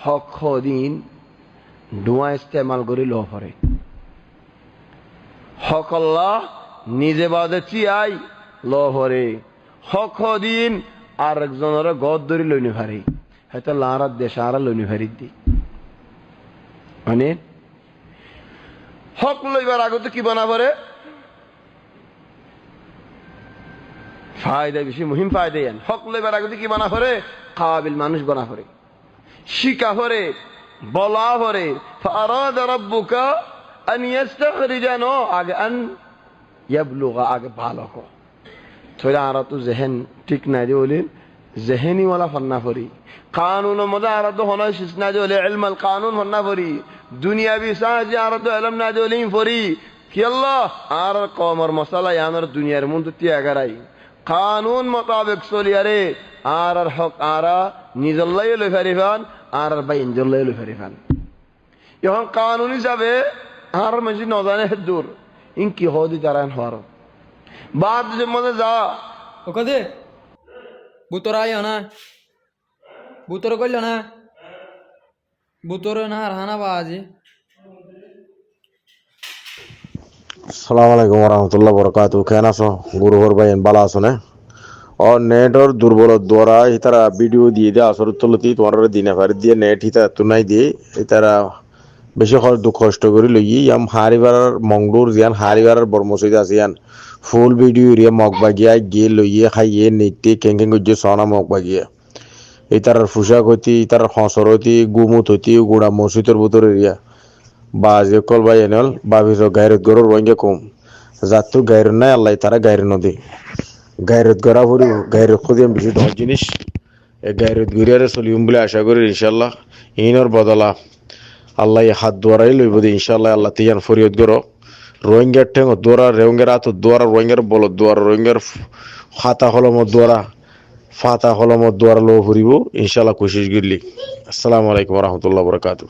হক দিন ডুয়া ইস্তেমাল করি লো পরে হক আল্লাহ নিজে বাদে চিয়াই লো পরে হক দিন আর একজনের গদ ধরি লইনি ভারি হয়তো লারাত দেশ আর লইনি ভারি দি মানে হক লইবার আগতে কি বানা পরে ফায়দা বেশি মুহিম ফায়দা হক লইবার আগতে কি বানা পরে কাবিল মানুষ বানা পরে শিকা পরে বলা পরে ফারাদ রাব্বুকা আন ইস্তাখরিজানো আগে আন ইয়াবলুগা আগে ভালো কো থোড়া আর তো জেহেন ঠিক নাই যে বলেন জেহেনি ওয়ালা ফন্না পরি কানুন মজা আর তো হনা শিস না যে বলে ইলম আল কানুন ফন্না পরি দুনিয়াবি সাজ আর তো ইলম না যে বলে পরি কি আল্লাহ আর কমর মশলা ইয়ানোর দুনিয়ার মধ্যে তিয়াগারাই কানুন মোতাবেক চলিয়ারে আর হক আরা নিজল্লাই লই ফারিফান আর বাইন জল্লাই লই ফারিফান এখন কানুন হিসাবে আর মাঝে নজানে দূর ইন কি হদি তারান হওয়ার বাদ যে মনে যা ওকে বুতর আইও না বুতর করল না বুতর না আর হানা বাজি আসসালামু আলাইকুম ওরহমতুল্লাহ বরকাতু কেন আছো গুরুহর ভাই বালা আছো না ও নেটর দুর্বলত দ্বারা ইতারা ভিডিও দিয়ে দেয় আসর তুলতি তোমার দিনে ফারি দিয়ে নেট হিতা তুনাই দিয়ে ইতারা বেশি দুঃখ কষ্ট করে লই ইয়াম হারিবার মংডুর জিয়ান হারিবার বর্মসইদ আছে ইয়ান ফুল ভিডিও রিয়া মগ বাগিয়া গিয়ে লইয়ে খাইয়ে নিতে কেঙ্কেং গজ্জে সনা মগ বাগিয়া ইতারার ফুসাক হইতি ইতারার হসর হইতি গুমুত হইতি গুড়া মসজিদের ভিতরে রিয়া বাজে কল ভাই এনেল বাবির গায়রত গরুর রঙে কম যাতো গায়র নাই আল্লাহ তারা গায়র নদী গায়রত গড়া ফুরি গায়রত খুদিয়াম বেশি দশ জিনিস এই গায়রত গড়িয়ারে চলিম বলে আশা করি ইনশাল্লাহ ইনর বদলা আল্লাহ হাত দোয়ারাই লইব দে ইনশাল্লাহ আল্লাহ তিয়ান ফরিয়ত গর রোহিঙ্গার ঠেঙ দোয়ারা রেঙ্গের আত দোয়ারা রোহিঙ্গার বল দোয়ারা রোহিঙ্গার খাতা হলমত দোয়ারা ফাতা হলমত দোয়ারা লো ফুরিব ইনশাল্লাহ কোশিশ গিরলি আসসালামু আলাইকুম রহমতুল্লাহ বরকাতু